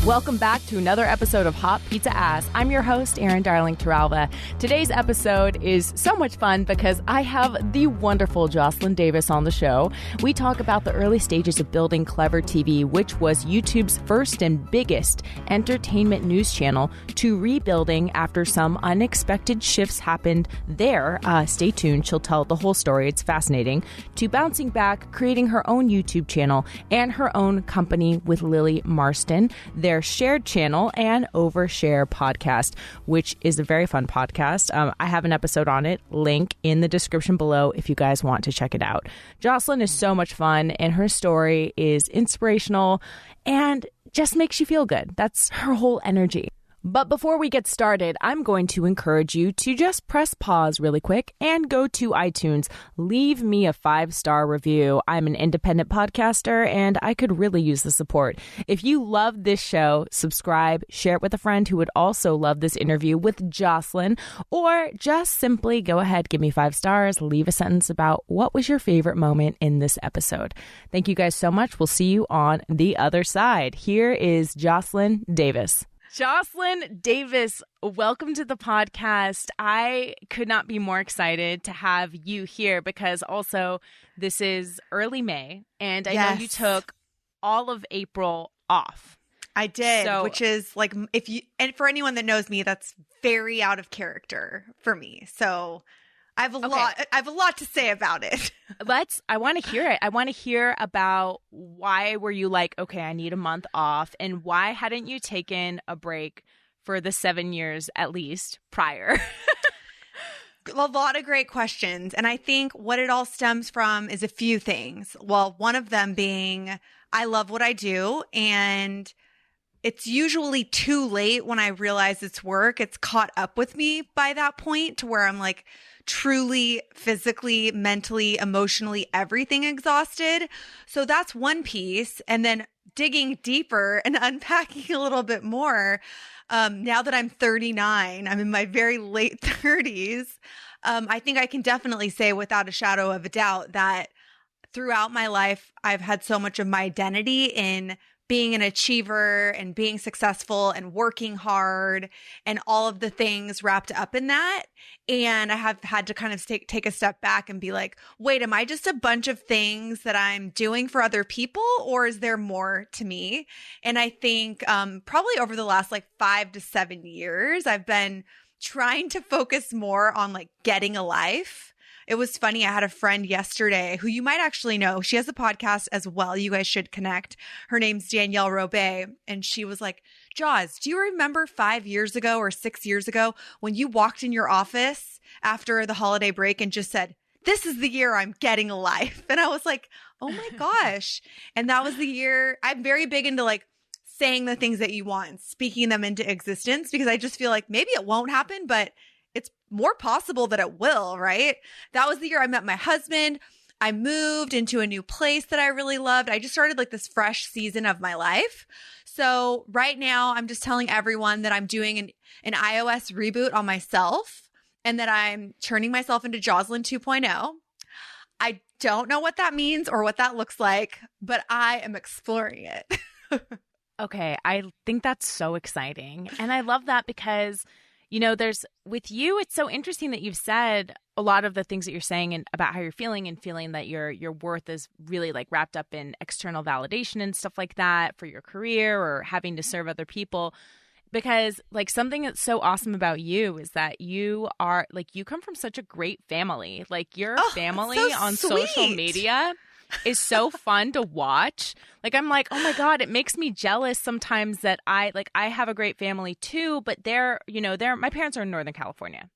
Welcome back to another episode of Hot Pizza Ass. I'm your host, Erin Darling Turalva. Today's episode is so much fun because I have the wonderful Joslyn Davis on the show. We talk about the early stages of building Clevver TV, which was YouTube's first and biggest entertainment news channel, to rebuilding after some unexpected shifts happened there. Stay tuned. She'll tell the whole story. It's fascinating. To bouncing back, creating her own YouTube channel and her own company with Lily Marston, their shared channel and Overshare podcast, which is a very fun podcast. I have an episode on it, link in the description below if you guys want to check it out. Jocelyn is so much fun and her story is inspirational and just makes you feel good. That's her whole energy. But before we get started, I'm going to encourage you to just press pause really quick and go to iTunes. Leave me a 5-star review. I'm an independent podcaster and I could really use the support. If you love this show, subscribe, share it with a friend who would also love this interview with Jocelyn, or just simply go ahead, give me 5 stars, leave a sentence about what was your favorite moment in this episode. Thank you guys so much. We'll see you on the other side. Here is Joslyn Davis. Joslyn Davis, welcome to the podcast. I could not be more excited to have you here because also this is early May and I know you took all of April off. I did, which is like, and for anyone that knows me, that's very out of character for me. So I have a lot to say about it. I want to hear it. I want to hear about why were you like, okay, I need a month off, and why hadn't you taken a break for the 7 years at least prior? A lot of great questions. And I think what it all stems from is a few things. Well, one of them being I love what I do, and it's usually too late when I realize it's work. It's caught up with me by that point to where I'm like truly physically, mentally, emotionally, everything exhausted. So that's one piece. And then digging deeper and unpacking a little bit more. Now that I'm 39, I'm in my very late 30s. I think I can definitely say without a shadow of a doubt that throughout my life, I've had so much of my identity in being an achiever and being successful and working hard and all of the things wrapped up in that. And I have had to kind of take a step back and be like, wait, am I just a bunch of things that I'm doing for other people, or is there more to me? And I think probably over the last like 5 to 7 years, I've been trying to focus more on like getting a life. It was funny. I had a friend yesterday who you might actually know. She has a podcast as well. You guys should connect. Her name's Danielle Robay. And she was like, Jaws, do you remember 5 years ago or 6 years ago when you walked in your office after the holiday break and just said, this is the year I'm getting a life? And I was like, oh my gosh. And that was the year. I'm very big into like saying the things that you want and speaking them into existence, because I just feel like maybe it won't happen, but it's more possible that it will, right? That was the year I met my husband. I moved into a new place that I really loved. I just started like this fresh season of my life. So right now I'm just telling everyone that I'm doing an iOS reboot on myself and that I'm turning myself into Joslyn 2.0. I don't know what that means or what that looks like, but I am exploring it. Okay, I think that's so exciting. And I love that because with you, it's so interesting that you've said a lot of the things that you're saying and about how you're feeling and feeling that your worth is really like wrapped up in external validation and stuff like that for your career or having to serve other people. Because like something that's so awesome about you is that you are like, you come from such a great family. Like your family on social media is so fun to watch. Like, I'm like, oh my God, it makes me jealous sometimes that I have a great family too, but my parents are in Northern California.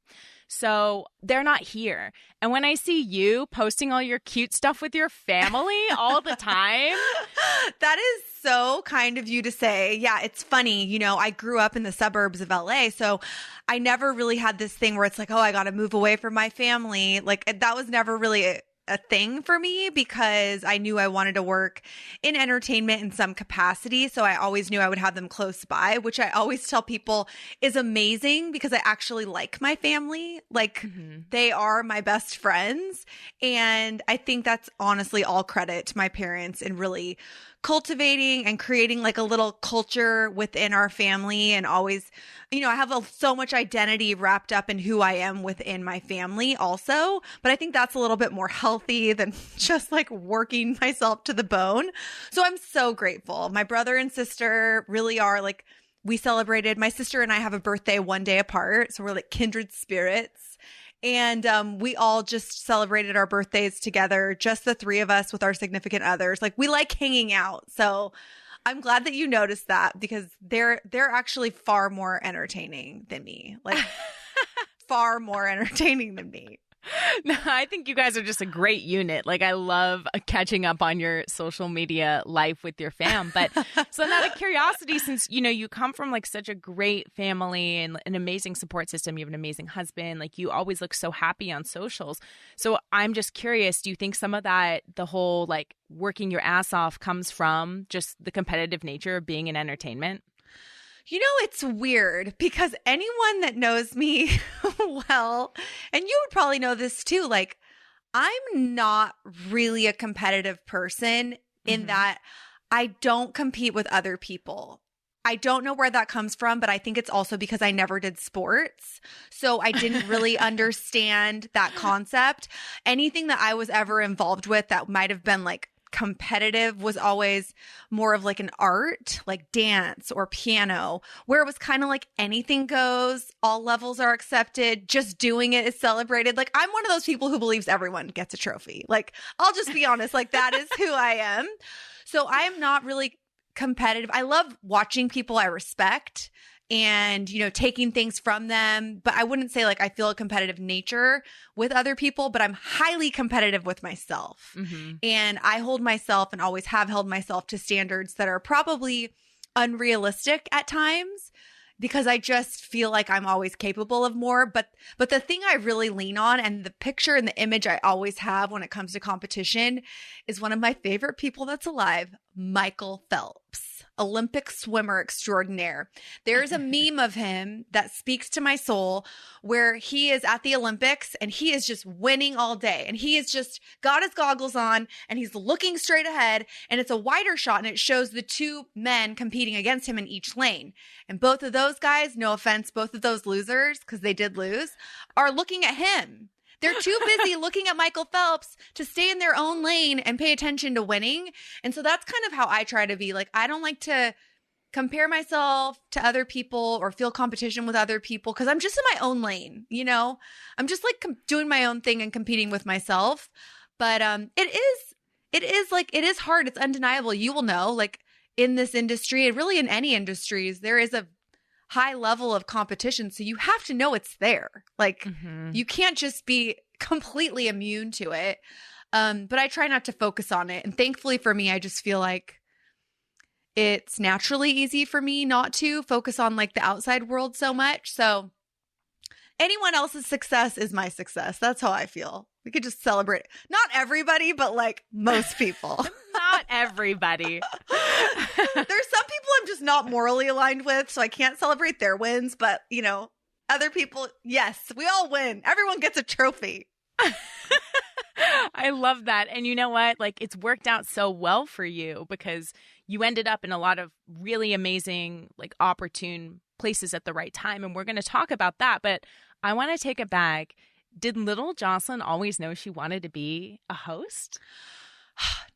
So they're not here. And when I see you posting all your cute stuff with your family all the time. That is so kind of you to say. Yeah, it's funny. I grew up in the suburbs of LA. So I never really had this thing where it's like, oh, I got to move away from my family. Like that was never really a thing for me because I knew I wanted to work in entertainment in some capacity. So I always knew I would have them close by, which I always tell people is amazing because I actually like my family. Like they are my best friends. And I think that's honestly all credit to my parents in really cultivating and creating like a little culture within our family. And always, you know, I have so much identity wrapped up in who I am within my family also. But I think that's a little bit more healthy than just like working myself to the bone. So I'm so grateful. My brother and sister really are like, we celebrated, my sister and I have a birthday one day apart. So we're like kindred spirits. And we all just celebrated our birthdays together, just the three of us with our significant others. Like we like hanging out. So I'm glad that you noticed that because they're actually far more entertaining than me. Like far more entertaining than me. No, I think you guys are just a great unit. Like I love catching up on your social media life with your fam. But so then out of curiosity, since, you know, you come from like such a great family and an amazing support system, you have an amazing husband, like you always look so happy on socials. So I'm just curious, do you think some of that, the whole like working your ass off comes from just the competitive nature of being in entertainment? You know, it's weird because anyone that knows me well, and you would probably know this too, like I'm not really a competitive person in that I don't compete with other people. I don't know where that comes from, but I think it's also because I never did sports. So I didn't really understand that concept. Anything that I was ever involved with that might have been like competitive was always more of like an art, like dance or piano, where it was kind of like anything goes, all levels are accepted, just doing it is celebrated. Like I'm one of those people who believes everyone gets a trophy. Like I'll just be honest, like that is who I am. So I am not really competitive. I love watching people I respect and, you know, taking things from them. But I wouldn't say like I feel a competitive nature with other people, but I'm highly competitive with myself. And I hold myself and always have held myself to standards that are probably unrealistic at times because I just feel like I'm always capable of more. But the thing I really lean on and the picture and the image I always have when it comes to competition is one of my favorite people that's alive, Michael Phelps, Olympic swimmer extraordinaire. There's a meme of him that speaks to my soul where he is at the Olympics and he is just winning all day. And he is just got his goggles on and he's looking straight ahead. And it's a wider shot and it shows the two men competing against him in each lane. And both of those guys, no offense, both of those losers, because they did lose, are looking at him. They're too busy looking at Michael Phelps to stay in their own lane and pay attention to winning. And so that's kind of how I try to be. Like, I don't like to compare myself to other people or feel competition with other people because I'm just in my own lane, you know? I'm just like doing my own thing and competing with myself. But it is hard. It's undeniable. You will know, like in this industry and really in any industries, there is a high level of competition. So you have to know it's there. Like you can't just be completely immune to it. But I try not to focus on it. And thankfully for me, I just feel like it's naturally easy for me not to focus on like the outside world so much. So anyone else's success is my success. That's how I feel. We could just celebrate. Not everybody, but like most people. Not everybody. There's some people I'm just not morally aligned with, so I can't celebrate their wins. But, you know, other people, yes, we all win. Everyone gets a trophy. I love that. And you know what? Like, it's worked out so well for you because you ended up in a lot of really amazing, like, opportune places at the right time. And we're going to talk about that. But I want to take it back. Did little Jocelyn always know she wanted to be a host?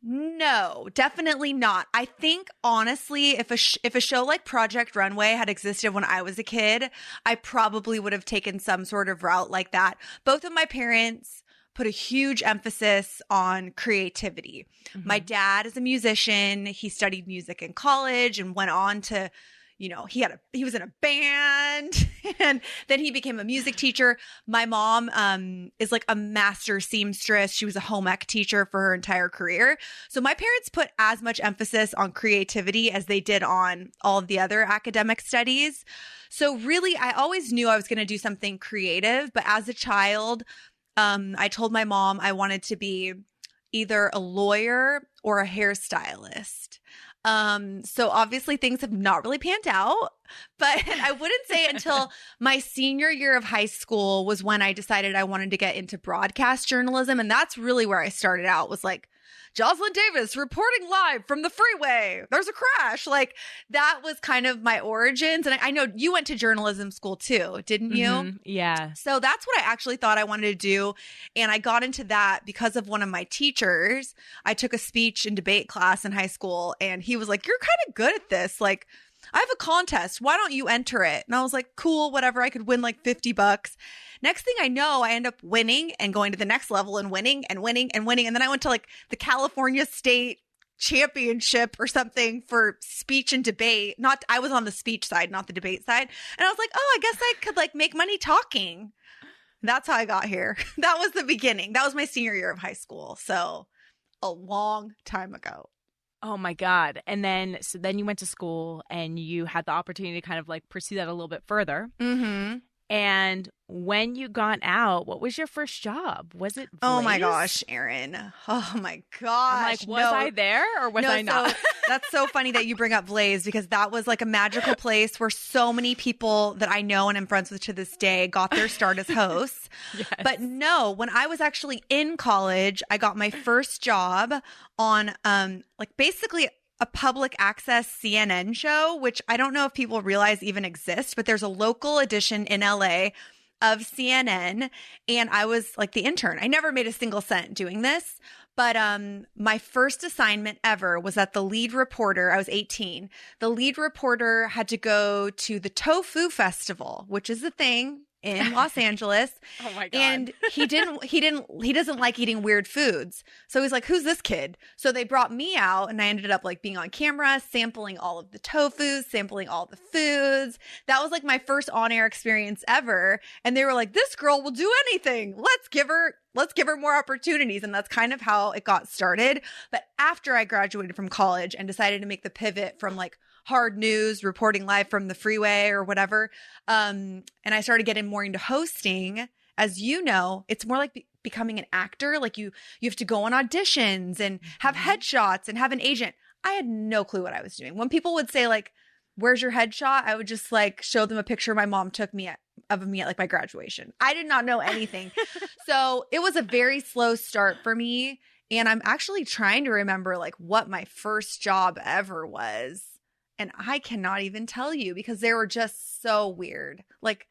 No, definitely not. I think honestly, if a show like Project Runway had existed when I was a kid, I probably would have taken some sort of route like that. Both of my parents put a huge emphasis on creativity. My dad is a musician. He studied music in college and went on to, you know, he was in a band and then he became a music teacher. My mom is like a master seamstress. She was a home ec teacher for her entire career. So my parents put as much emphasis on creativity as they did on all of the other academic studies. So really, I always knew I was going to do something creative. But as a child, I told my mom I wanted to be either a lawyer or a hairstylist. So obviously things have not really panned out, but I wouldn't say until my senior year of high school was when I decided I wanted to get into broadcast journalism. And that's really where I started out, was like, Joslyn Davis reporting live from the freeway. There's a crash. Like, that was kind of my origins. And I know you went to journalism school too, didn't you? Mm-hmm. Yeah. So that's what I actually thought I wanted to do. And I got into that because of one of my teachers. I took a speech and debate class in high school, and he was like, "You're kind of good at this. Like, I have a contest. Why don't you enter it?" And I was like, cool, whatever. I could win like $50. Next thing I know, I end up winning and going to the next level and winning and winning and winning. And then I went to like the California State Championship or something for speech and debate. I was on the speech side, not the debate side. And I was like, oh, I guess I could like make money talking. That's how I got here. That was the beginning. That was my senior year of high school. So a long time ago. Oh my God. And then, so then you went to school and you had the opportunity to kind of like pursue that a little bit further. Mm-hmm. And when you got out, what was your first job? Was it Blaze? Oh my gosh, Erin. Oh my gosh. I'm like, was I there or was I not? So that's so funny that you bring up Blaze, because that was like a magical place where so many people that I know and am friends with to this day got their start as hosts. Yes. But no, when I was actually in college, I got my first job on like basically a public access CNN show, which I don't know if people realize even exists, but there's a local edition in LA of CNN. And I was like the intern. I never made a single cent doing this, but my first assignment ever was that the lead reporter, I was 18. The lead reporter had to go to the Tofu Festival, which is a thing in Los Angeles. Oh my God. And he doesn't like eating weird foods. So he's like, who's this kid? So they brought me out, and I ended up like being on camera, sampling all of the tofu, sampling all the foods. That was like my first on-air experience ever. And they were like, this girl will do anything. Let's give her more opportunities. And that's kind of how it got started. But after I graduated from college and decided to make the pivot from like hard news, reporting live from the freeway or whatever, and I started getting more into hosting, as you know, it's more like becoming an actor. Like you have to go on auditions and have headshots and have an agent. I had no clue what I was doing. When people would say like, where's your headshot? I would just like show them a picture my mom took of me at like my graduation. I did not know anything. So it was a very slow start for me. And I'm actually trying to remember like what my first job ever was. And I cannot even tell you, because they were just so weird. Like,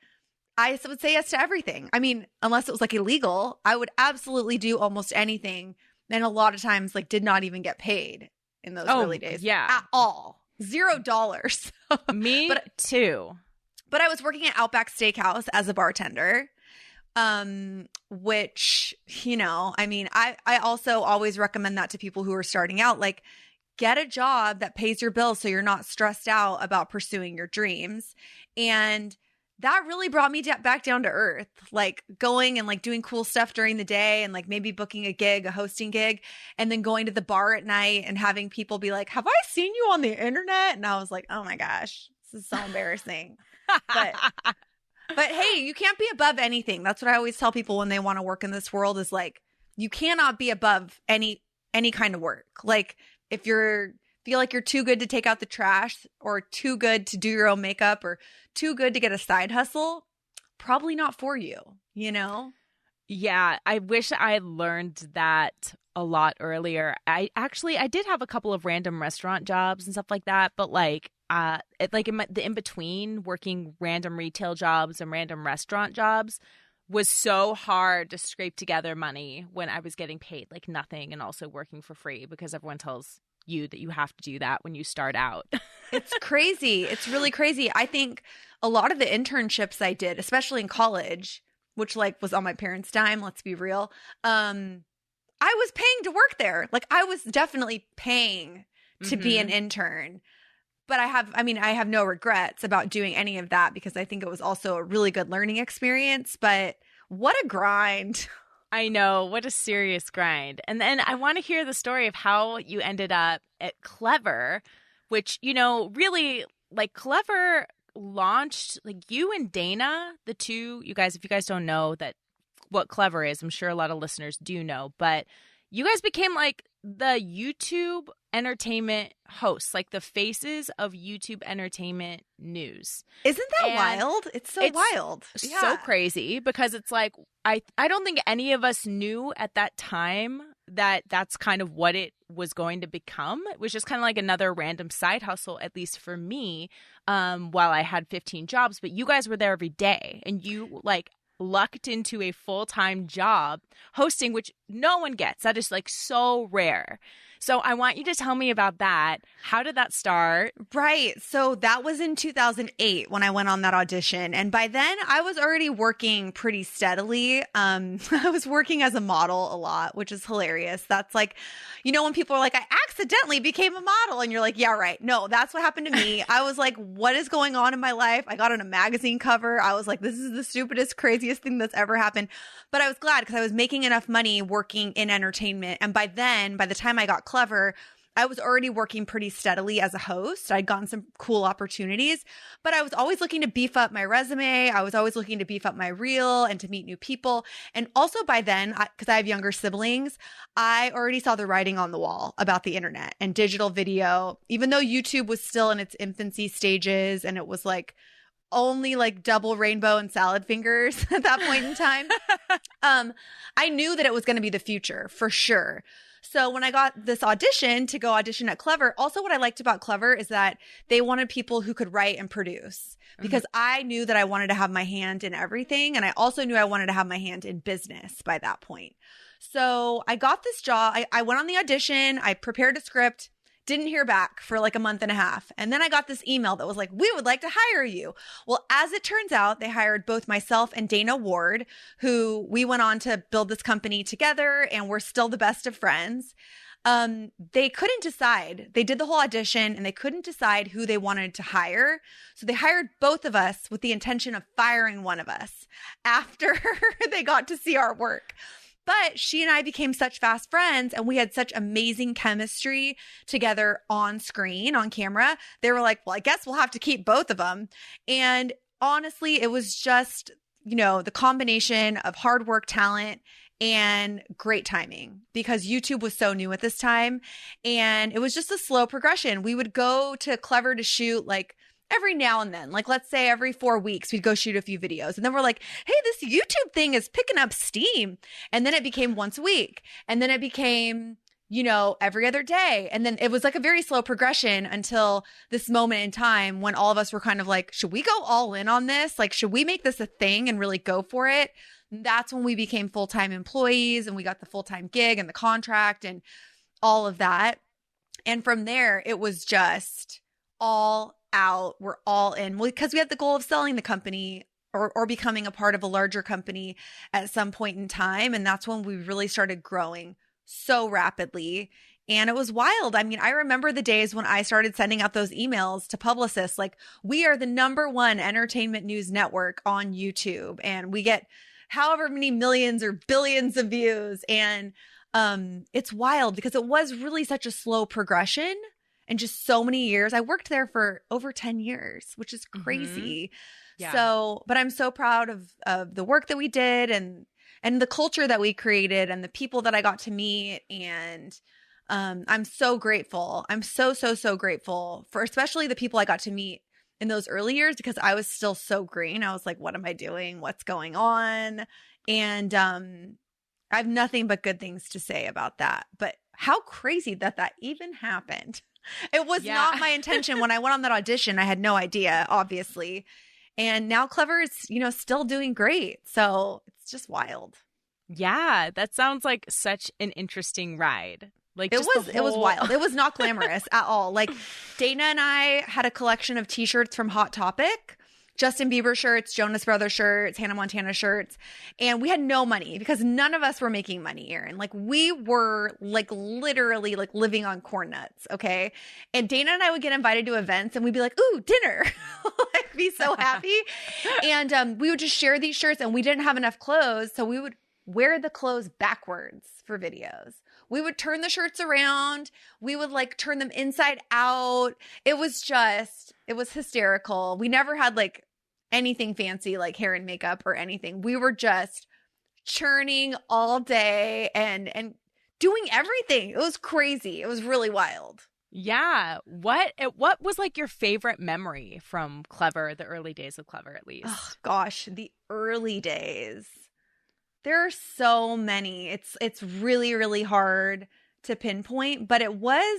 I would say yes to everything. I mean, unless it was like illegal, I would absolutely do almost anything. And a lot of times like did not even get paid in those early days. Yeah. At all. $0. Me too. But I was working at Outback Steakhouse as a bartender, which, you know, I mean, I also always recommend that to people who are starting out. Like, get a job that pays your bills so you're not stressed out about pursuing your dreams. And that really brought me back down to earth, like going and like doing cool stuff during the day and like maybe booking a hosting gig, and then going to the bar at night and having people be like, have I seen you on the internet? And I was like, oh my gosh, this is so embarrassing. But hey, you can't be above anything. That's what I always tell people when they want to work in this world, is like, you cannot be above any kind of work. Like, if you feel like you're too good to take out the trash, or too good to do your own makeup, or too good to get a side hustle, probably not for you, you know? Yeah, I wish I had learned that a lot earlier. I did have a couple of random restaurant jobs and stuff like that, but like the in between working random retail jobs and random restaurant jobs was so hard to scrape together money when I was getting paid like nothing and also working for free, because everyone tells you that you have to do that when you start out. It's crazy. It's really crazy. I think a lot of the internships I did, especially in college, which like was on my parents' dime, let's be real, I was paying to work there. Like, I was definitely paying to be an intern. But I have no regrets about doing any of that, because I think it was also a really good learning experience. But what a grind. I know. What a serious grind. And then I want to hear the story of how you ended up at Clevver, which, you know, really, like, Clevver launched, like, you and Dana, the two, you guys, if you guys don't know, that what Clevver is. I'm sure a lot of listeners do know, but you guys became like the YouTube entertainment hosts, like the faces of YouTube entertainment news. Isn't that wild? It's wild. So crazy, because it's like, I don't think any of us knew at that time that that's kind of what it was going to become. It was just kind of like another random side hustle, at least for me, while I had 15 jobs. But you guys were there every day, and you like lucked into a full-time job hosting, which no one gets. That is like so rare. So I want you to tell me about that. How did that start? Right. So that was in 2008 when I went on that audition. And by then I was already working pretty steadily. I was working as a model a lot, which is hilarious. That's like, you know, when people are like, I accidentally became a model, and you're like, yeah, right. No, that's what happened to me. I was like, what is going on in my life? I got on a magazine cover. I was like, this is the stupidest, craziest thing that's ever happened. But I was glad because I was making enough money working in entertainment. And by the time I got Clevver, I was already working pretty steadily as a host. I'd gotten some cool opportunities, but I was always looking to beef up my resume. I was always looking to beef up my reel and to meet new people. And also by then, because I have younger siblings, I already saw the writing on the wall about the internet and digital video, even though YouTube was still in its infancy stages and it was like only like double rainbow and salad fingers at that point in time. I knew that it was going to be the future for sure. So when I got this audition to go audition at Clevver, also what I liked about Clevver is that they wanted people who could write and produce, because I knew that I wanted to have my hand in everything. And I also knew I wanted to have my hand in business by that point. So I got this job. I went on the audition. I prepared a script. Didn't hear back for like a month and a half. And then I got this email that was like, we would like to hire you. Well, as it turns out, they hired both myself and Dana Ward, who we went on to build this company together, and we're still the best of friends. They couldn't decide. They did the whole audition and they couldn't decide who they wanted to hire. So they hired both of us with the intention of firing one of us after they got to see our work. But she and I became such fast friends, and we had such amazing chemistry together on screen, on camera. They were like, well, I guess we'll have to keep both of them. And honestly, it was just, you know, the combination of hard work, talent, and great timing, because YouTube was so new at this time. And it was just a slow progression. We would go to Clevver to shoot like every now and then, like let's say every 4 weeks, we'd go shoot a few videos. And then we're like, hey, this YouTube thing is picking up steam. And then it became once a week. And then it became, you know, every other day. And then it was like a very slow progression until this moment in time when all of us were kind of like, should we go all in on this? Like, should we make this a thing and really go for it? That's when we became full-time employees, and we got the full-time gig and the contract and all of that. And from there, it was just all out. We're all in, because we had the goal of selling the company or becoming a part of a larger company at some point in time. And that's when we really started growing so rapidly. And it was wild. I mean, I remember the days when I started sending out those emails to publicists, like, we are the #1 entertainment news network on YouTube, and we get however many millions or billions of views. And it's wild because it was really such a slow progression. And just so many years. I worked there for over 10 years, which is crazy. Yeah. So, but I'm so proud of the work that we did and the culture that we created and the people that I got to meet. And I'm so grateful. I'm so grateful for especially the people I got to meet in those early years, because I was still so green. I was like, what am I doing? What's going on? And I have nothing but good things to say about that. But how crazy that even happened. It was not my intention. When I went on that audition, I had no idea, obviously. And now Clevver is, you know, still doing great. So it's just wild. Yeah, that sounds like such an interesting ride. Like it was wild. It was not glamorous at all. Like Dana and I had a collection of t-shirts from Hot Topic, Justin Bieber shirts, Jonas Brothers shirts, Hannah Montana shirts. And we had no money because none of us were making money, Erin. Like we were like literally like living on corn nuts. Okay. And Dana and I would get invited to events and we'd be like, ooh, dinner. Like be so happy. And we would just share these shirts, and we didn't have enough clothes. So we would wear the clothes backwards for videos. We would turn the shirts around. We would like turn them inside out. It was hysterical. We never had like anything fancy like hair and makeup or anything. We were just churning all day and doing everything. It was crazy. It was really wild. Yeah. What was like your favorite memory from Clevver, the early days of Clevver, at least? Oh, gosh, the early days. There are so many. It's really, really hard to pinpoint, but it was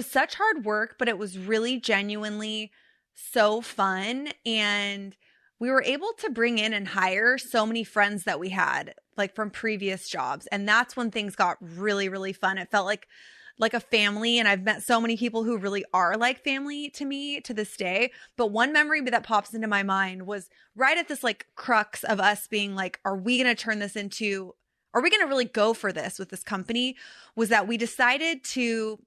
such hard work, but it was really genuinely so fun. And we were able to bring in and hire so many friends that we had, like from previous jobs. And that's when things got really, really fun. It felt like a family. And I've met so many people who really are like family to me to this day. But one memory that pops into my mind was right at this like crux of us being like, are we going to really go for this with this company? Was that we decided to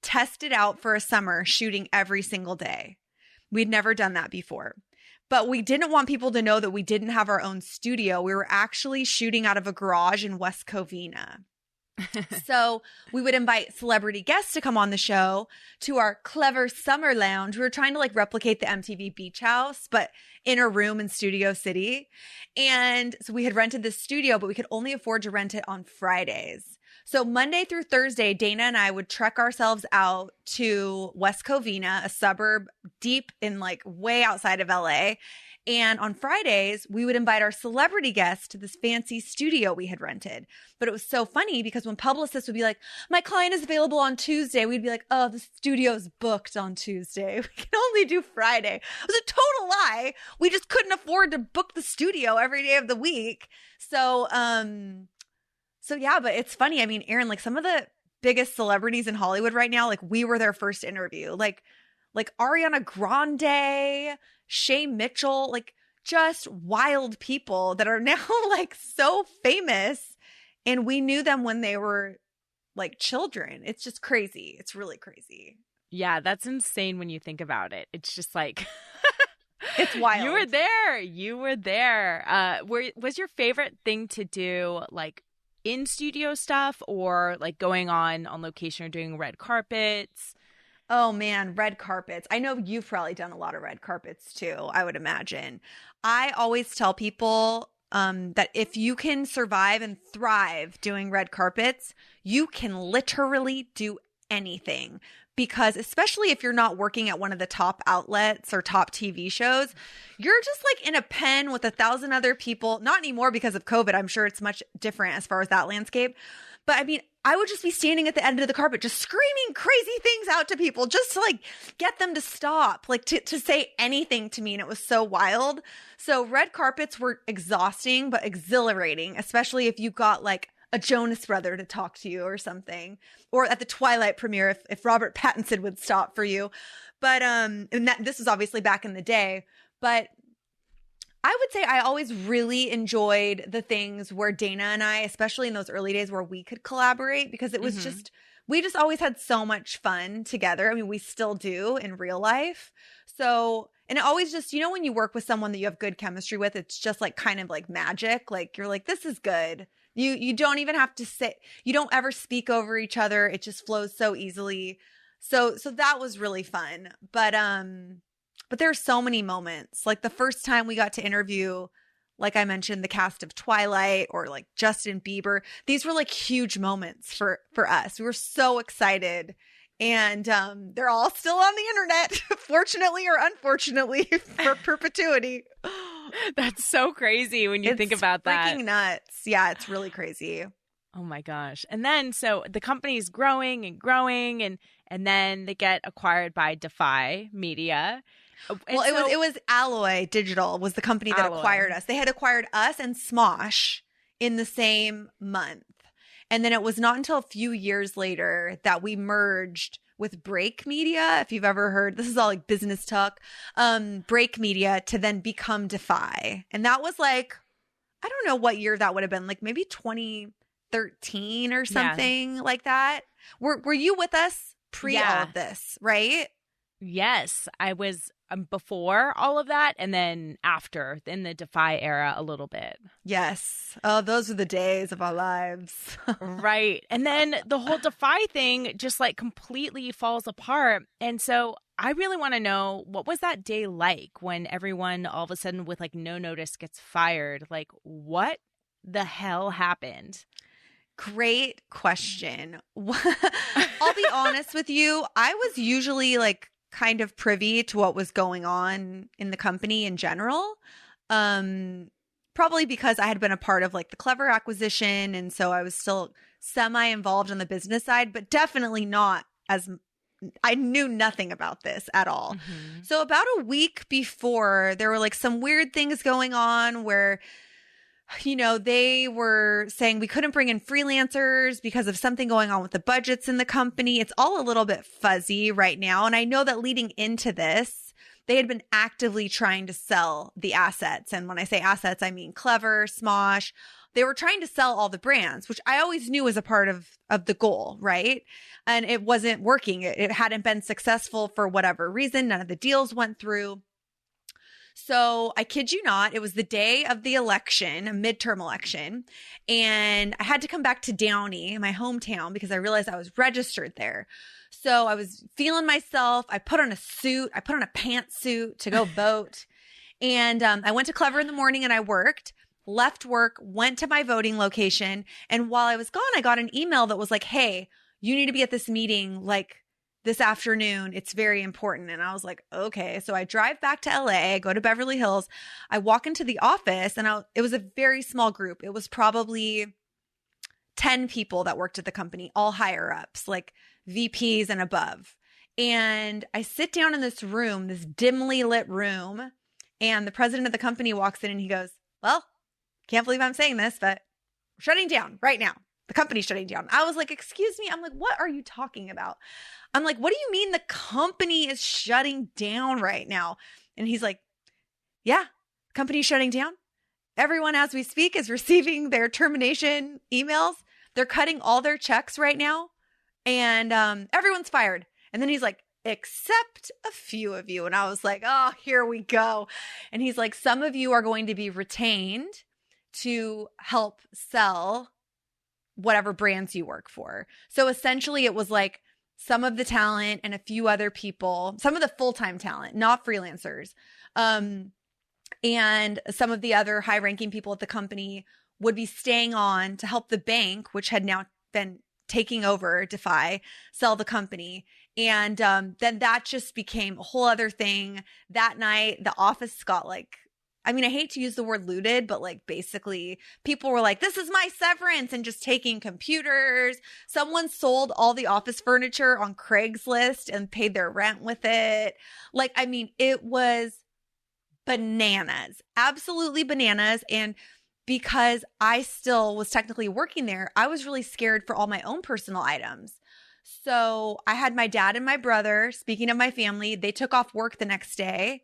test it out for a summer, shooting every single day. We'd never done that before. But we didn't want people to know that we didn't have our own studio. We were actually shooting out of a garage in West Covina. So we would invite celebrity guests to come on the show to our Clevver summer lounge. We were trying to like replicate the MTV Beach House, but in a room in Studio City. And so we had rented this studio, but we could only afford to rent it on Fridays. So Monday through Thursday, Dana and I would trek ourselves out to West Covina, a suburb deep in like way outside of LA. And on Fridays, we would invite our celebrity guests to this fancy studio we had rented. But it was so funny because when publicists would be like, my client is available on Tuesday, we'd be like, oh, the studio's booked on Tuesday. We can only do Friday. It was a total lie. We just couldn't afford to book the studio every day of the week. So yeah, but it's funny. I mean, Erin, like some of the biggest celebrities in Hollywood right now, like we were their first interview. Like Ariana Grande, Shay Mitchell, like just wild people that are now like so famous. And we knew them when they were like children. It's just crazy. It's really crazy. Yeah, that's insane when you think about it. It's just like it's wild. You were there. Was your favorite thing to do like in studio stuff or like going on location or doing red carpets? Oh man, red carpets. I know you've probably done a lot of red carpets too, I would imagine. I always tell people that if you can survive and thrive doing red carpets, you can literally do anything. Because especially if you're not working at one of the top outlets or top TV shows, you're just like in a pen with 1,000 other people. Not anymore because of COVID. I'm sure it's much different as far as that landscape. But I mean, I would just be standing at the end of the carpet, just screaming crazy things out to people, just to like get them to stop, like to say anything to me. And it was so wild. So red carpets were exhausting, but exhilarating, especially if you got like a Jonas brother to talk to you or something, or at the Twilight premiere, if Robert Pattinson would stop for you. But, and this was obviously back in the day, but I would say I always really enjoyed the things where Dana and I, especially in those early days where we could collaborate, because it was we just always had so much fun together. I mean, we still do in real life. So, and it always just, you know, when you work with someone that you have good chemistry with, it's just like kind of like magic. Like you're like, this is good. You don't even have to say, you don't ever speak over each other. It just flows so easily. So that was really fun. But there are so many moments. Like the first time we got to interview, like I mentioned, the cast of Twilight or like Justin Bieber. These were like huge moments for us. We were so excited. And they're all still on the internet, fortunately or unfortunately, for perpetuity. That's so crazy when you think about that. It's freaking nuts. Yeah, it's really crazy. Oh my gosh. And then so the company's growing and growing and then they get acquired by DEFY Media. Well, it was Alloy Digital was the company that acquired us. They had acquired us and Smosh in the same month. And then it was not until a few years later that we merged with Break Media. If you've ever heard, this is all like business talk, Break Media to then become DEFY. And that was like, I don't know what year that would have been, like maybe 2013 or something like that. Were you with us pre all of this, right? Yes, I was before all of that and then after in the DEFY era a little bit. Yes. Oh, those are the days of our lives. Right. And then the whole DEFY thing just like completely falls apart. And so I really want to know, what was that day like when everyone all of a sudden with like no notice gets fired? Like what the hell happened? Great question. I'll be honest with you. I was usually like kind of privy to what was going on in the company in general. Probably because I had been a part of like the Clevver acquisition. And so I was still semi-involved on the business side, but definitely not as I knew nothing about this at all. Mm-hmm. So about a week before, there were like some weird things going on where, you know, they were saying we couldn't bring in freelancers because of something going on with the budgets in the company. It's all a little bit fuzzy right now. And I know that leading into this, they had been actively trying to sell the assets. And when I say assets, I mean Clevver, Smosh. They were trying to sell all the brands, which I always knew was a part of the goal, right? And it wasn't working. It hadn't been successful for whatever reason. None of the deals went through. So I kid you not, it was the day of the election, a midterm election, and I had to come back to Downey, my hometown, because I realized I was registered there. So I was feeling myself. I put on a suit. I put on a pantsuit to go vote. And I went to Clevver in the morning and I worked, left work, went to my voting location. And while I was gone, I got an email that was like, hey, you need to be at this meeting like this afternoon. It's very important. And I was like, okay. So I drive back to LA, I go to Beverly Hills. I walk into the office and it was a very small group. It was probably 10 people that worked at the company, all higher ups, like VPs and above. And I sit down in this room, this dimly lit room, and the president of the company walks in and he goes, well, can't believe I'm saying this, but we're shutting down right now. The company's shutting down. I was like, excuse me. I'm like, what are you talking about? I'm like, what do you mean the company is shutting down right now? And he's like, yeah, company's shutting down. Everyone as we speak is receiving their termination emails. They're cutting all their checks right now. And everyone's fired. And then he's like, except a few of you. And I was like, oh, here we go. And he's like, some of you are going to be retained to help sell whatever brands you work for. So essentially it was like some of the talent and a few other people, some of the full-time talent, not freelancers, and some of the other high-ranking people at the company would be staying on to help the bank, which had now been taking over DeFi, sell the company. And then that just became a whole other thing. That night, the office got like, I mean, I hate to use the word looted, but like basically people were like, this is my severance, and just taking computers. Someone sold all the office furniture on Craigslist and paid their rent with it. Like, I mean, it was bananas, absolutely bananas. And because I still was technically working there, I was really scared for all my own personal items. So I had my dad and my brother, speaking of my family, they took off work the next day.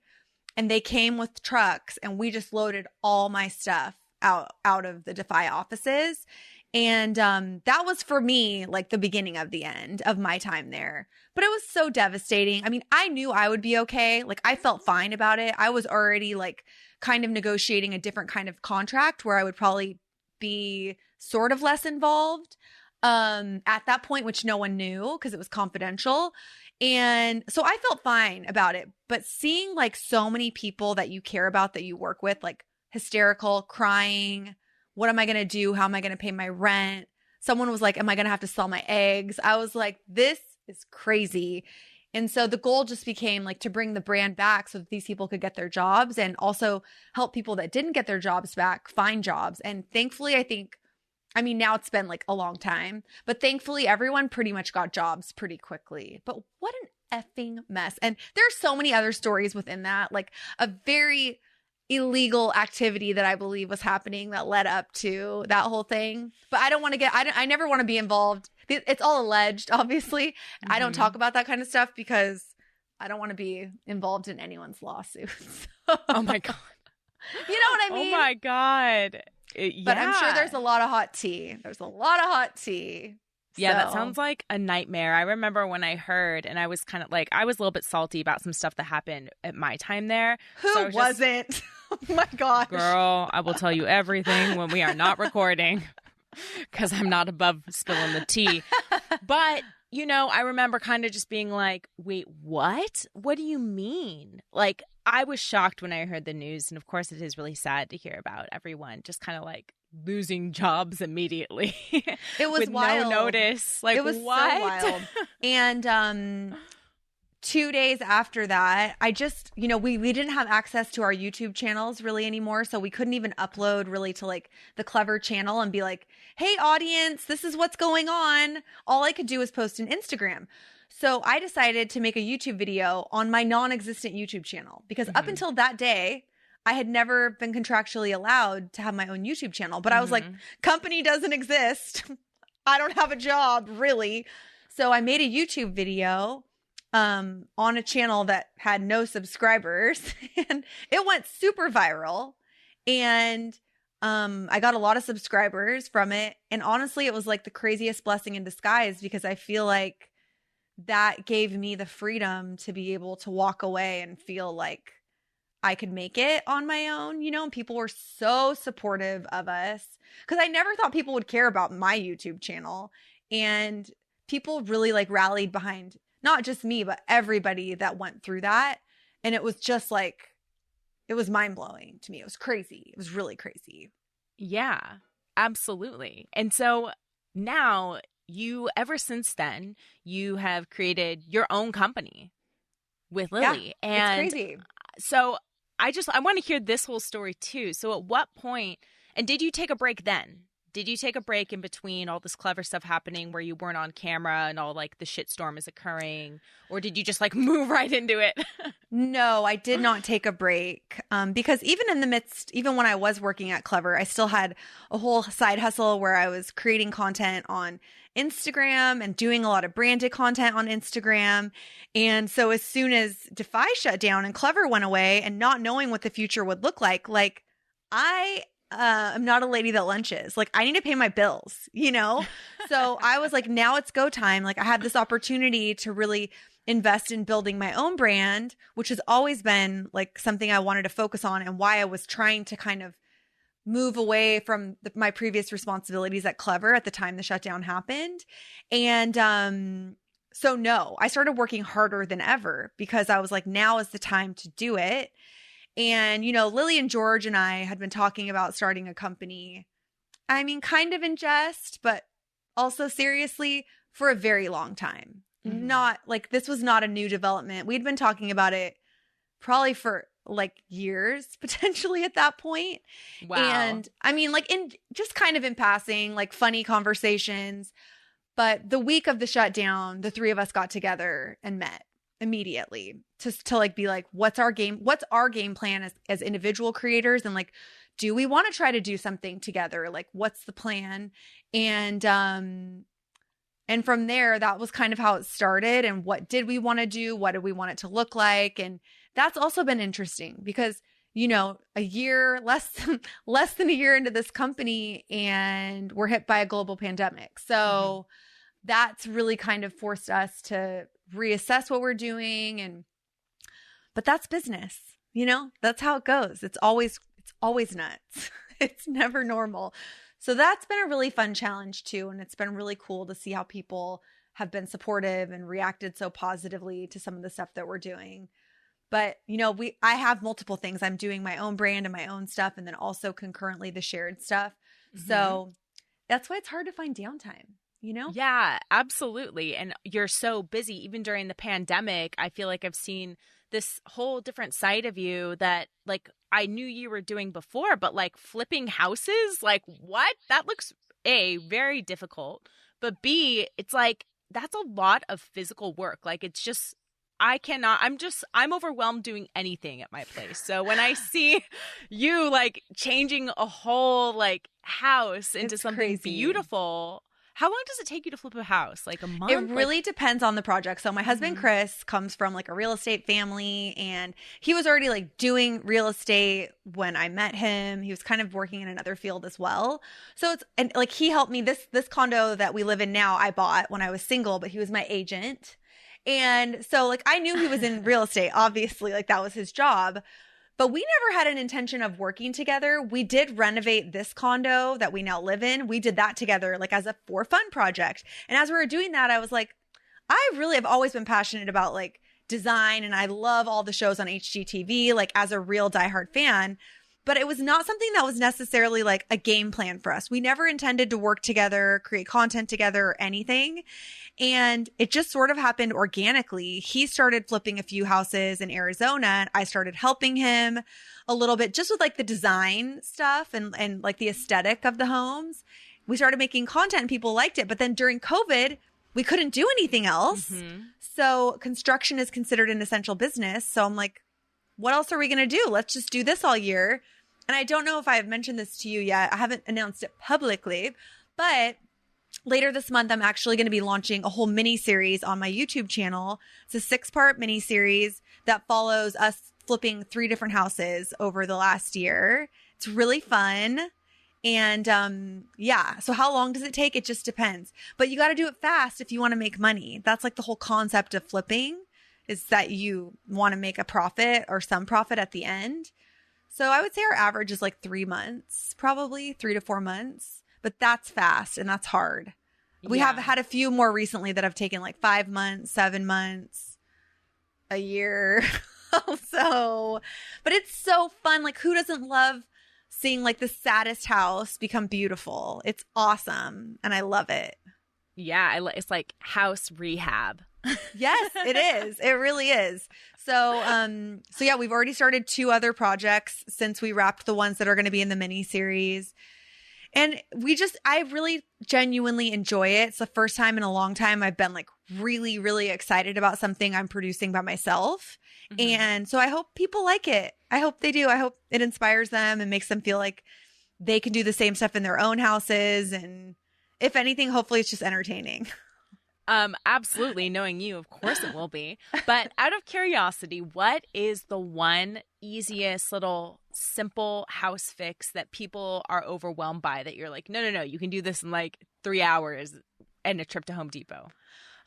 And they came with trucks and we just loaded all my stuff out of the DeFy offices. And that was for me like the beginning of the end of my time there. But it was so devastating. I mean, I knew I would be okay. Like I felt fine about it. I was already like kind of negotiating a different kind of contract where I would probably be sort of less involved at that point, which no one knew because it was confidential. And so I felt fine about it. But seeing like so many people that you care about, that you work with, like hysterical, crying, what am I going to do? How am I going to pay my rent? Someone was like, am I going to have to sell my eggs? I was like, this is crazy. And so the goal just became like to bring the brand back so that these people could get their jobs and also help people that didn't get their jobs back find jobs. And thankfully, I mean, now it's been like a long time, but thankfully everyone pretty much got jobs pretty quickly. But what an effing mess. And there's so many other stories within that, like a very illegal activity that I believe was happening that led up to that whole thing. But I don't want to I never want to be involved. It's all alleged, obviously. Mm-hmm. I don't talk about that kind of stuff because I don't want to be involved in anyone's lawsuits. Oh my God. You know what I mean? Oh my God. But I'm sure there's a lot of hot tea. Yeah, So. that sounds like a nightmare. I remember when I heard, and I was kind of like, I was a little bit salty about some stuff that happened at my time there. Who wasn't? Oh my gosh. Girl, I will tell you everything when we are not recording because I'm not above spilling the tea. But, you know, I remember kind of just being like, wait, what? What do you mean? Like, I was shocked when I heard the news. And of course, it is really sad to hear about everyone just kind of like losing jobs immediately. It was with wild. no notice. Like, it was what? so wild. And 2 days after that, I just, we didn't have access to our YouTube channels really anymore. So we couldn't even upload really to like the Clevver channel and be like, hey, audience, this is what's going on. All I could do was post an Instagram. So I decided to make a YouTube video on my non-existent YouTube channel because up until that day, I had never been contractually allowed to have my own YouTube channel. But I was like, company doesn't exist. I don't have a job, really. So I made a YouTube video on a channel that had no subscribers, and it went super viral. And I got a lot of subscribers from it. And honestly, it was like the craziest blessing in disguise because I feel like that gave me the freedom to be able to walk away and feel like I could make it on my own, and people were so supportive of us because I never thought people would care about my YouTube channel. And people really like rallied behind not just me, but everybody that went through that. And it was just like, it was mind blowing to me. It was crazy. It was really crazy. Yeah, absolutely. And so now ever since then, you have created your own company with Lily. Yeah, and it's crazy. So I want to hear this whole story too. So at what point, and did you take a break then? Did you take a break in between all this Clevver stuff happening where you weren't on camera and all like the shitstorm is occurring? Or did you just like move right into it? No, I did not take a break because even when I was working at Clevver, I still had a whole side hustle where I was creating content on Instagram and doing a lot of branded content on Instagram. And so as soon as DEFY shut down and Clevver went away and not knowing what the future would look like I'm not a lady that lunches. Like, I need to pay my bills, So I was like, now it's go time. Like, I had this opportunity to really invest in building my own brand, which has always been like something I wanted to focus on and why I was trying to kind of move away from my previous responsibilities at Clevver at the time the shutdown happened. And so no, I started working harder than ever because I was like, now is the time to do it. And, Lily and George and I had been talking about starting a company. I mean, kind of in jest, but also seriously for a very long time. Not like this was not a new development. We'd been talking about it probably for like years potentially at that point. Wow. And I mean, like in just kind of in passing, like funny conversations. But the week of the shutdown, the three of us got together and met immediately to like be like, what's our game plan as individual creators? And like, do we want to try to do something together? Like, what's the plan? And from there, that was kind of how it started. And what did we want to do? What did we want it to look like? And that's also been interesting because, a year, less than a year into this company, and we're hit by a global pandemic. So that's really kind of forced us to reassess what we're doing. But that's business, that's how it goes. It's always nuts. It's never normal. So that's been a really fun challenge too. And it's been really cool to see how people have been supportive and reacted so positively to some of the stuff that we're doing. But, I have multiple things. I'm doing my own brand and my own stuff, and then also concurrently the shared stuff. So that's why it's hard to find downtime, Yeah, absolutely. And you're so busy. Even during the pandemic, I feel like I've seen this whole different side of you that like I knew you were doing before, but like flipping houses, like what? That looks A, very difficult, but B, it's like that's a lot of physical work. Like it's just I'm overwhelmed doing anything at my place. So when I see you like changing a whole like house into something crazy. Beautiful, how long does it take you to flip a house? Like a month? It really depends on the project. So my husband, Chris, comes from like a real estate family, and he was already like doing real estate when I met him. He was kind of working in another field as well. So and like he helped me. This condo that we live in now, I bought when I was single, but he was my agent. And so like I knew he was in real estate, obviously, like that was his job. But we never had an intention of working together. We did renovate this condo that we now live in. We did that together like as a for fun project. And as we were doing that, I was like, I really have always been passionate about like design, and I love all the shows on HGTV, like as a real diehard fan. but it was not something that was necessarily like a game plan for us. We never intended to work together, create content together or anything. And it just sort of happened organically. He started flipping a few houses in Arizona and I started helping him a little bit just with like the design stuff and like the aesthetic of the homes. We started making content and people liked it. But then during COVID, we couldn't do anything else. Mm-hmm. So construction is considered an essential business. So I'm like, what else are we going to do? Let's just do this all year. And I don't know if I've mentioned this to you yet. I haven't announced it publicly, but later this month, I'm actually going to be launching a whole mini series on my YouTube channel. It's a 6-part mini series that follows us flipping 3 different houses over the last year. It's really fun. And yeah, so how long does it take? It just depends. But you got to do it fast if you want to make money. That's like the whole concept of flipping, is that you want to make a profit or some profit at the end. So I would say our average is like 3 months, probably 3 to 4 months. But that's fast and that's hard. We have had a few more recently that have taken like 5 months, 7 months, a year. So, but it's so fun. Like, who doesn't love seeing like the saddest house become beautiful? It's awesome. And I love it. Yeah. It's like house rehab. Yes, it is. It really is. So yeah, we've already started 2 other projects since we wrapped the ones that are going to be in the mini series. And I really genuinely enjoy it. It's the first time in a long time I've been like really, really excited about something I'm producing by myself. Mm-hmm. And so I hope people like it. I hope they do. I hope it inspires them and makes them feel like they can do the same stuff in their own houses. And if anything, hopefully it's just entertaining. Absolutely. Knowing you, of course it will be. But out of curiosity, what is the one easiest little simple house fix that people are overwhelmed by that you're like, no, you can do this in like 3 hours and a trip to Home Depot?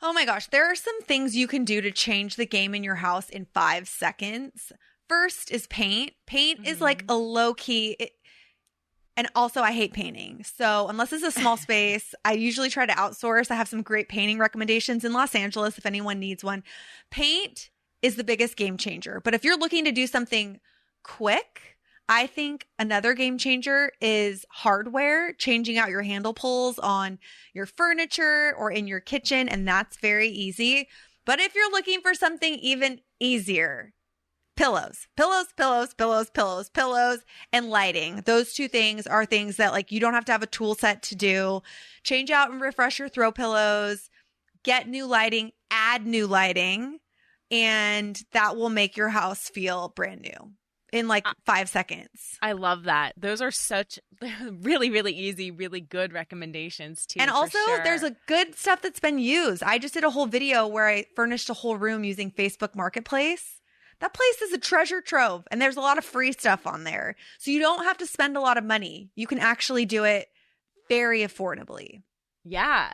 Oh my gosh. There are some things you can do to change the game in your house in 5 seconds. First is paint. Paint is like a low key. And also, I hate painting. So unless it's a small space, I usually try to outsource. I have some great painting recommendations in Los Angeles if anyone needs one. Paint is the biggest game changer. But if you're looking to do something quick, I think another game changer is hardware, changing out your handle pulls on your furniture or in your kitchen. And that's very easy. But if you're looking for something even easier, pillows, and lighting. Those 2 things are things that like you don't have to have a tool set to do. Change out and refresh your throw pillows, get new lighting, add new lighting, and that will make your house feel brand new in like 5 seconds. I love that. Those are such really, really easy, really good recommendations too. And also there's a good stuff that's been used. I just did a whole video where I furnished a whole room using Facebook Marketplace. That place is a treasure trove and there's a lot of free stuff on there. So you don't have to spend a lot of money. You can actually do it very affordably. Yeah,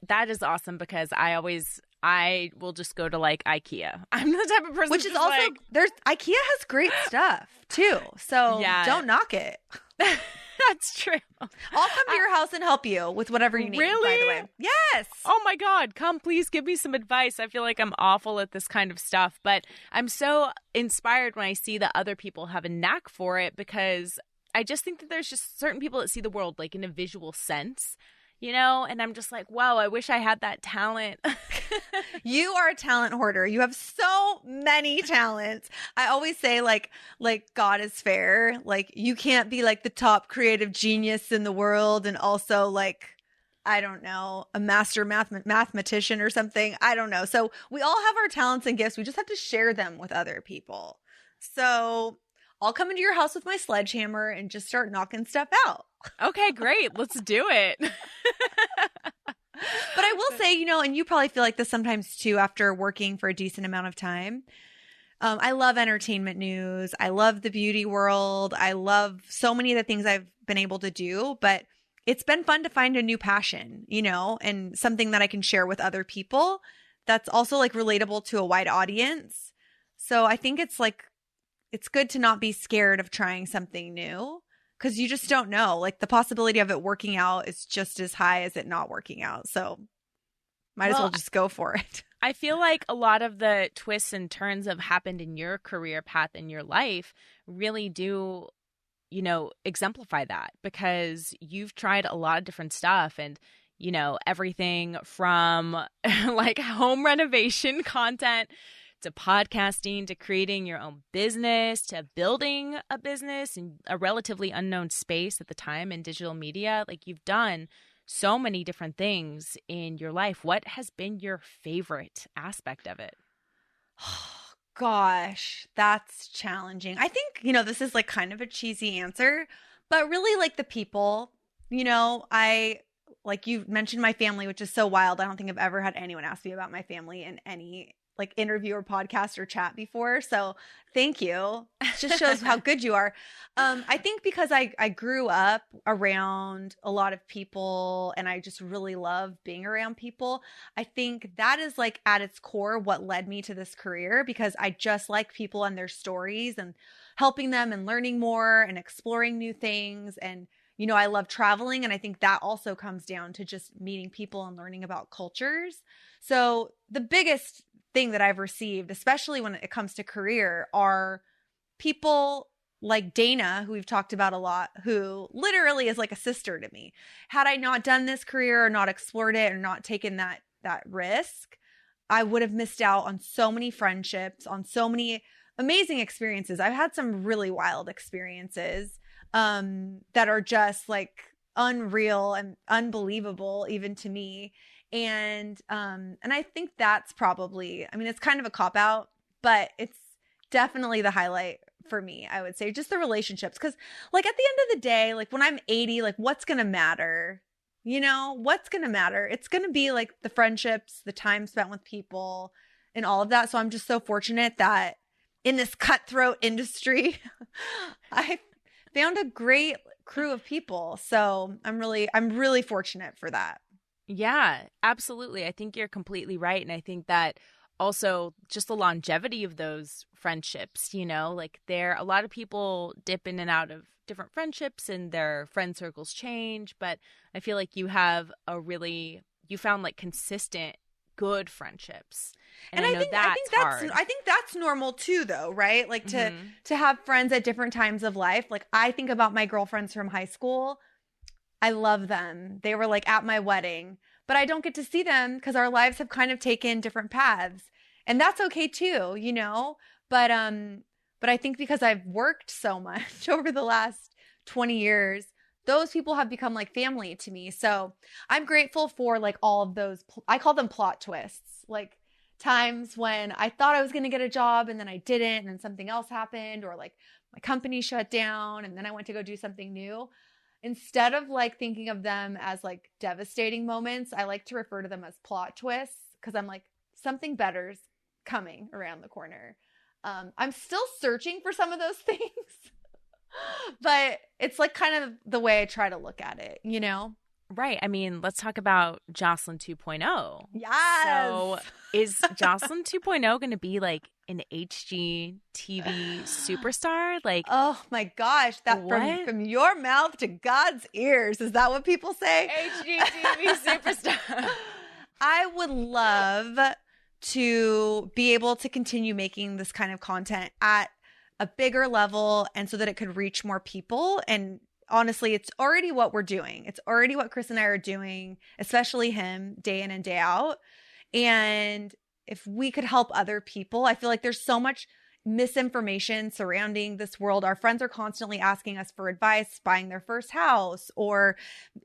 that is awesome because I will just go to like IKEA. I'm the type of person which is also like, IKEA has great stuff too. So don't knock it. That's true. I'll come to your house and help you with whatever you need, really? By the way. Yes. Oh my God. Come, please give me some advice. I feel like I'm awful at this kind of stuff, but I'm so inspired when I see that other people have a knack for it because I just think that there's just certain people that see the world like in a visual sense, you know? And I'm just like, wow, I wish I had that talent. You are a talent hoarder. You have so many talents. I always say like God is fair. Like you can't be like the top creative genius in the world and also like, I don't know, a master mathematician or something. I don't know. So we all have our talents and gifts. We just have to share them with other people. So I'll come into your house with my sledgehammer and just start knocking stuff out. Okay, great. Let's do it. But I will say, you know, and you probably feel like this sometimes too after working for a decent amount of time. I love entertainment news. I love the beauty world. I love so many of the things I've been able to do, but it's been fun to find a new passion, you know, and something that I can share with other people that's also like relatable to a wide audience. So I think it's like, it's good to not be scared of trying something new. Because you just don't know. Like the possibility of it working out is just as high as it not working out. So might as well just go for it. I feel like a lot of the twists and turns that have happened in your career path in your life really do exemplify that, because you've tried a lot of different stuff, and everything from like home renovation content to podcasting to creating your own business to building a business in a relatively unknown space at the time in digital media. Like, you've done so many different things in your life. What has been your favorite aspect of it? Gosh, that's challenging. I think, this is like kind of a cheesy answer, but really like the people, like you mentioned my family, which is so wild. I don't think I've ever had anyone ask me about my family in any like interview or podcast or chat before. So thank you. It just shows how good you are. I think because I grew up around a lot of people and I just really love being around people. I think that is like at its core what led me to this career, because I just like people and their stories and helping them and learning more and exploring new things. And I love traveling, and I think that also comes down to just meeting people and learning about cultures. So the biggest thing that I've received, especially when it comes to career, are people like Dana, who we've talked about a lot, who literally is like a sister to me. Had I not done this career or not explored it or not taken that risk, I would have missed out on so many friendships, on so many amazing experiences. I've had some really wild experiences that are just like unreal and unbelievable even to me. And I think that's probably, it's kind of a cop out, but it's definitely the highlight for me, I would say, just the relationships. Cause like at the end of the day, like when I'm 80, like what's going to matter? What's going to matter? It's going to be like the friendships, the time spent with people and all of that. So I'm just so fortunate that in this cutthroat industry, I found a great crew of people. So I'm really fortunate for that. Yeah, absolutely. I think you're completely right. And I think that also just the longevity of those friendships, like a lot of people dip in and out of different friendships and their friend circles change. But I feel like you found like consistent, good friendships. And I think that's normal too, though, right? Like to have friends at different times of life. Like I think about my girlfriends from high school. I love them. They were like at my wedding, but I don't get to see them because our lives have kind of taken different paths, and that's okay too, But I think because I've worked so much over the last 20 years, those people have become like family to me. So I'm grateful for like all of those. I call them plot twists, like times when I thought I was going to get a job and then I didn't, and then something else happened, or like my company shut down and then I went to go do something new. Instead of like thinking of them as like devastating moments, I like to refer to them as plot twists, because I'm like, something better's coming around the corner. I'm still searching for some of those things, but it's like kind of the way I try to look at it, Right. Let's talk about Jocelyn 2.0. Yes. So is Jocelyn 2.0 going to be like an HGTV superstar? Like, oh my gosh, that from your mouth to God's ears. Is that what people say? HGTV superstar. I would love to be able to continue making this kind of content at a bigger level, and so that it could reach more people. And honestly, it's already what we're doing. It's already what Chris and I are doing, especially him, day in and day out. And if we could help other people, I feel like there's so much misinformation surrounding this world. Our friends are constantly asking us for advice, buying their first house or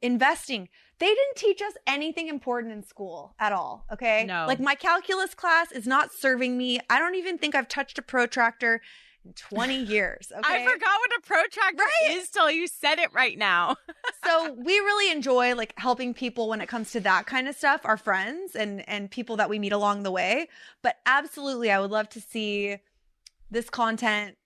investing. They didn't teach us anything important in school at all. Okay. No. Like my calculus class is not serving me. I don't even think I've touched a protractor in 20 years. Okay. I forgot what a protractor is till you said it right now. So we really enjoy like helping people when it comes to that kind of stuff, our friends and people that we meet along the way. But absolutely, I would love to see this content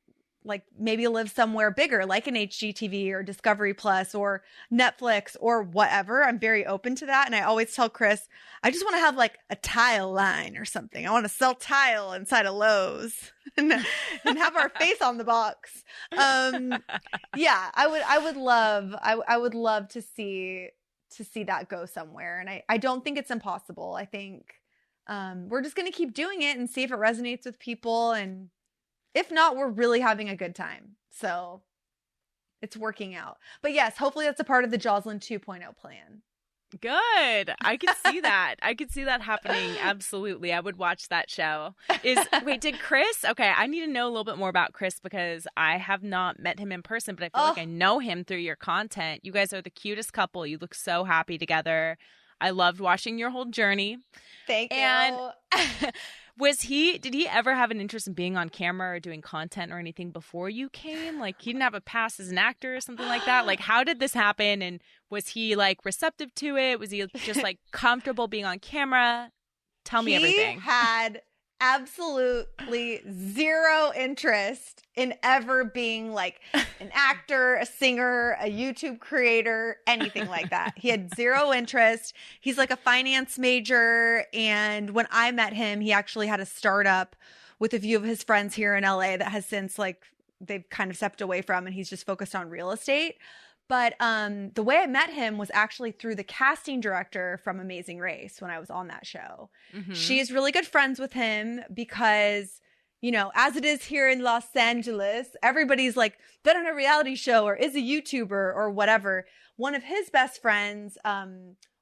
like maybe live somewhere bigger, like an HGTV or Discovery Plus or Netflix or whatever. I'm very open to that. And I always tell Chris, I just want to have like a tile line or something. I want to sell tile inside of Lowe's and have our face on the box. Yeah, I would love to see that go somewhere. And I don't think it's impossible. I think we're just going to keep doing it and see if it resonates with people. And if not, we're really having a good time. So it's working out. But yes, hopefully that's a part of the Joslyn 2.0 plan. Good. I could see that. I could see that happening. Absolutely. I would watch that show. Did Chris? Okay, I need to know a little bit more about Chris because I have not met him in person, but I feel like I know him through your content. You guys are the cutest couple. You look so happy together. I loved watching your whole journey. Thank you. And did he ever have an interest in being on camera or doing content or anything before you came? Like he didn't have a past as an actor or something like that? Like how did this happen? And was he like receptive to it? Was he just like comfortable being on camera? Tell me everything. He had absolutely zero interest in ever being like an actor, a singer, a YouTube creator, anything like that. He had zero interest. He's like a finance major. And when I met him, he actually had a startup with a few of his friends here in LA that has since like they've kind of stepped away from, and he's just focused on real estate. But the way I met him was actually through the casting director from Amazing Race when I was on that show. Mm-hmm. She's really good friends with him because, you know, as it is here in Los Angeles, everybody's like been on a reality show or is a YouTuber or whatever. One of his best friends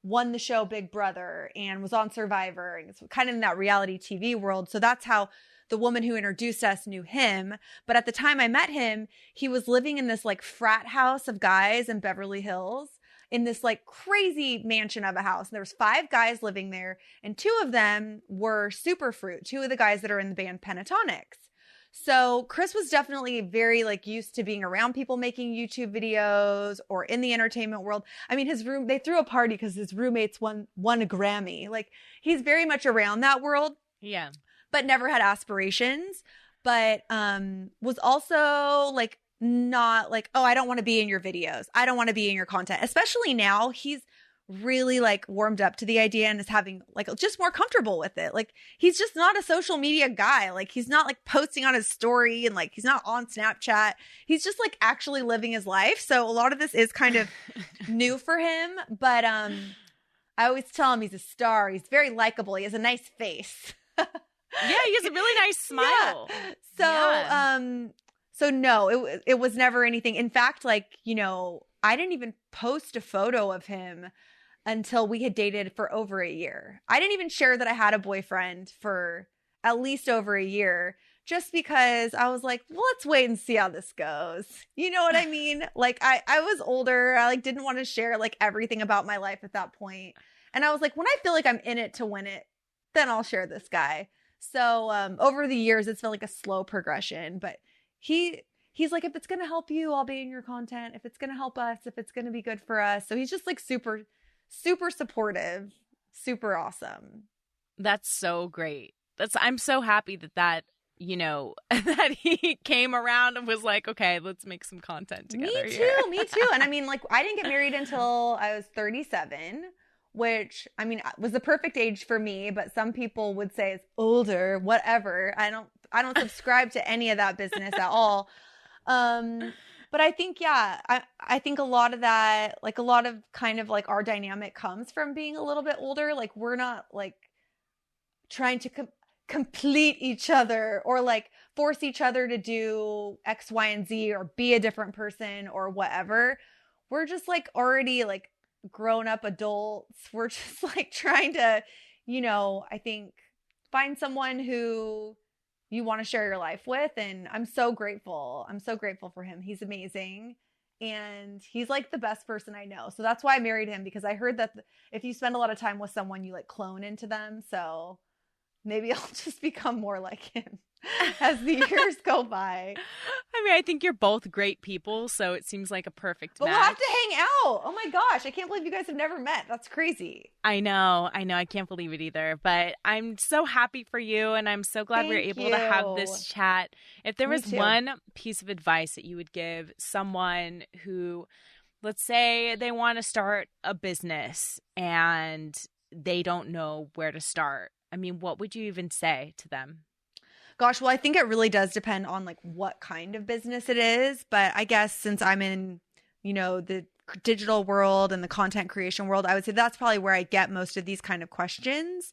won the show Big Brother and was on Survivor, and it's kind of in that reality TV world. So that's how the woman who introduced us knew him. But at the time I met him, he was living in this like frat house of guys in Beverly Hills in this like crazy mansion of a house. And there was 5 guys living there, and 2 of them were Superfruit, 2 of the guys that are in the band Pentatonics. So Chris was definitely very like used to being around people making YouTube videos or in the entertainment world. I mean, they threw a party because his roommates won a Grammy. Like he's very much around that world. Yeah. But never had aspirations, but was also like not like, oh, I don't want to be in your videos. I don't want to be in your content. Especially now, he's really like warmed up to the idea and is having like just more comfortable with it. Like he's just not a social media guy. Like he's not like posting on his story and like he's not on Snapchat. He's just like actually living his life. So a lot of this is kind of new for him. But I always tell him he's a star. He's very likable. He has a nice face. Yeah, he has a really nice smile. Yeah. So no, it was never anything. In fact, like, you know, I didn't even post a photo of him until we had dated for over a year. I didn't even share that I had a boyfriend for at least over a year, just because I was like, well, let's wait and see how this goes. You know what I mean? Like I was older. I like didn't want to share like everything about my life at that point. And I was like, when I feel like I'm in it to win it, then I'll share this guy. So over the years, it's felt like a slow progression, but he's like, if it's going to help you, I'll be in your content. If it's going to help us, if it's going to be good for us. So he's just like super, super supportive, super awesome. That's so great. I'm so happy that, you know, that he came around and was like, okay, let's make some content together. Me too. And I mean, like, I didn't get married until I was 37. Which, I mean, was the perfect age for me, but some people would say it's older, whatever. I don't subscribe to any of that business at all. But I think, yeah, I think a lot of that, like a lot of kind of like our dynamic comes from being a little bit older. Like we're not like trying to complete each other or like force each other to do X, Y, and Z or be a different person or whatever. We're just like already like grown up adults. We're just like trying to, you know, I think find someone who you want to share your life with. And I'm so grateful. I'm so grateful for him. He's amazing. And he's like the best person I know. So that's why I married him, because I heard that if you spend a lot of time with someone, you like clone into them. So maybe I'll just become more like him as the years go by. I mean, I think you're both great people, so it seems like a perfect match. We'll have to hang out. Oh my gosh, I can't believe you guys have never met. That's crazy. I know. I can't believe it either. But I'm so happy for you, and I'm so glad we were able to have this chat. If there was one piece of advice that you would give someone who, let's say they want to start a business and they don't know where to start, I mean, what would you even say to them? Gosh, well, I think it really does depend on like what kind of business it is. But I guess since I'm in, you know, the digital world and the content creation world, I would say that's probably where I get most of these kind of questions.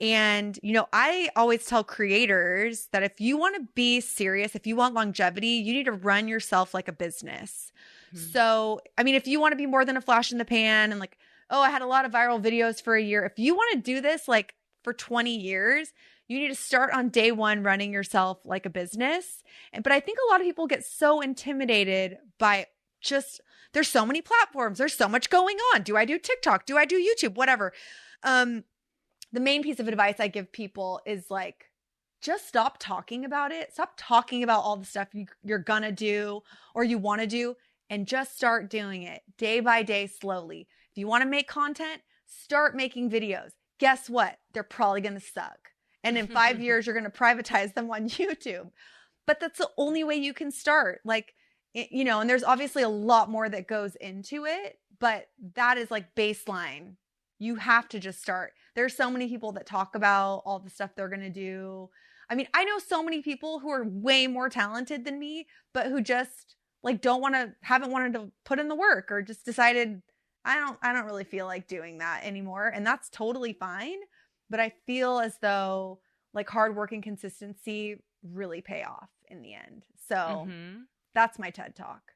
And, you know, I always tell creators that if you want to be serious, if you want longevity, you need to run yourself like a business. So, I mean, if you want to be more than a flash in the pan and like, oh, I had a lot of viral videos for a year. If you want to do this like for 20 years, you need to start on day one running yourself like a business. But I think a lot of people get so intimidated by just, there's so many platforms. There's so much going on. Do I do TikTok? Do I do YouTube? Whatever. The main piece of advice I give people is like, just stop talking about it. Stop talking about all the stuff you're gonna do or you want to do, and just start doing it day by day, slowly. If you want to make content, start making videos. Guess what? They're probably going to suck. And in 5 years, you're going to privatize them on YouTube. But that's the only way you can start. Like, you know, and there's obviously a lot more that goes into it, but that is like baseline. You have to just start. There's so many people that talk about all the stuff they're going to do. I mean, I know so many people who are way more talented than me, but who just like haven't wanted to put in the work, or just decided, I don't really feel like doing that anymore. And that's totally fine. But I feel as though like hard work and consistency really pay off in the end. So that's my TED Talk.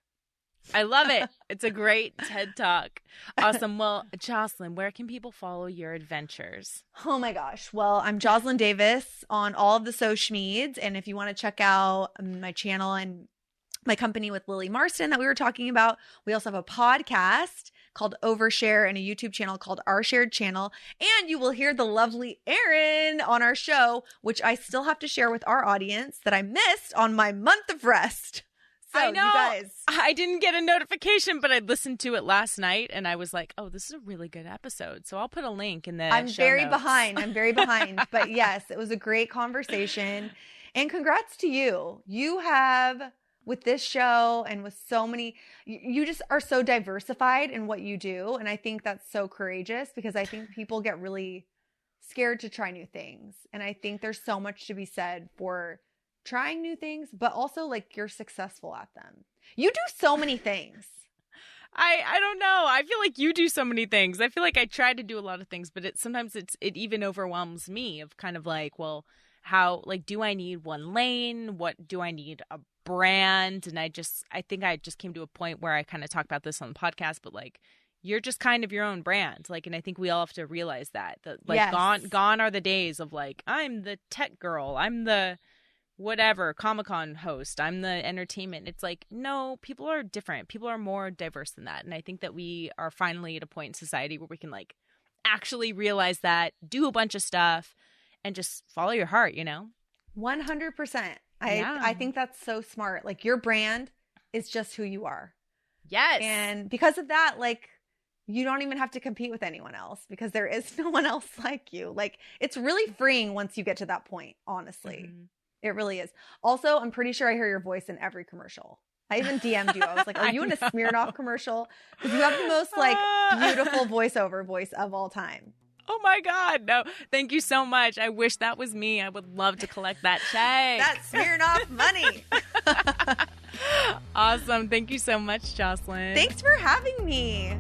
I love it. It's a great TED Talk. Awesome. Well, Jocelyn, where can people follow your adventures? Oh my gosh. Well, I'm Joslyn Davis on all of the social medias. And if you want to check out my channel and my company with Lily Marston that we were talking about, we also have a podcast called Overshare and a YouTube channel called Our Shared Channel. And you will hear the lovely Erin on our show, which I still have to share with our audience that I missed on my month of rest. So, I know. You guys. I didn't get a notification, but I listened to it last night and I was like, oh, this is a really good episode. So I'll put a link in the I'm show very notes. behind. I'm very behind. But yes, it was a great conversation. And congrats to you. You have, with this show and with so many, you just are so diversified in what you do. And I think that's so courageous, because I think people get really scared to try new things. And I think there's so much to be said for trying new things, but also like you're successful at them. You do so many things. I don't know. I feel like you do so many things. I feel like I try to do a lot of things, but sometimes it even overwhelms me of kind of like, well, how, like, do I need one lane? What do I need a brand? And I think I just came to a point where I kind of talked about this on the podcast, but like, you're just kind of your own brand. Like, and I think we all have to realize that like, yes. Gone are the days of like, I'm the tech girl, I'm the whatever Comic-Con host, I'm the entertainment. It's like, no, people are different. People are more diverse than that. And I think that we are finally at a point in society where we can like actually realize that, do a bunch of stuff, and just follow your heart, you know? 100%. I think that's so smart. Like, your brand is just who you are. Yes. And because of that, like, you don't even have to compete with anyone else, because there is no one else like you. Like, it's really freeing once you get to that point, honestly. Mm-hmm. It really is. Also, I'm pretty sure I hear your voice in every commercial. I even DM'd you. I was like, are you in a Smirnoff commercial? Because you have the most like beautiful voiceover voice of all time. Oh my God. No, thank you so much. I wish that was me. I would love to collect that check. That Smirnoff money. Awesome. Thank you so much, Jocelyn. Thanks for having me.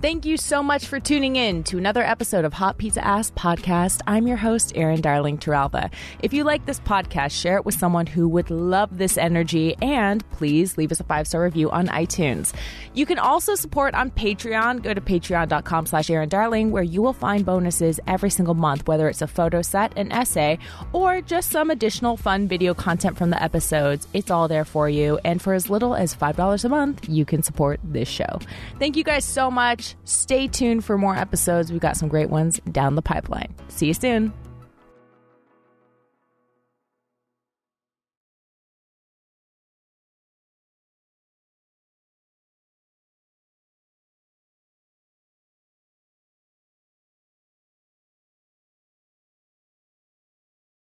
Thank you so much for tuning in to another episode of Hot Pizza Ass Podcast. I'm your host, Erin Darling Turalva. If you like this podcast, share it with someone who would love this energy, and please leave us a 5-star review on iTunes. You can also support on Patreon. Go to patreon.com/Erin Darling, where you will find bonuses every single month, whether it's a photo set, an essay, or just some additional fun video content from the episodes. It's all there for you. And for as little as $5 a month, you can support this show. Thank you guys so much. Stay tuned for more episodes. We've got some great ones down the pipeline. See you soon.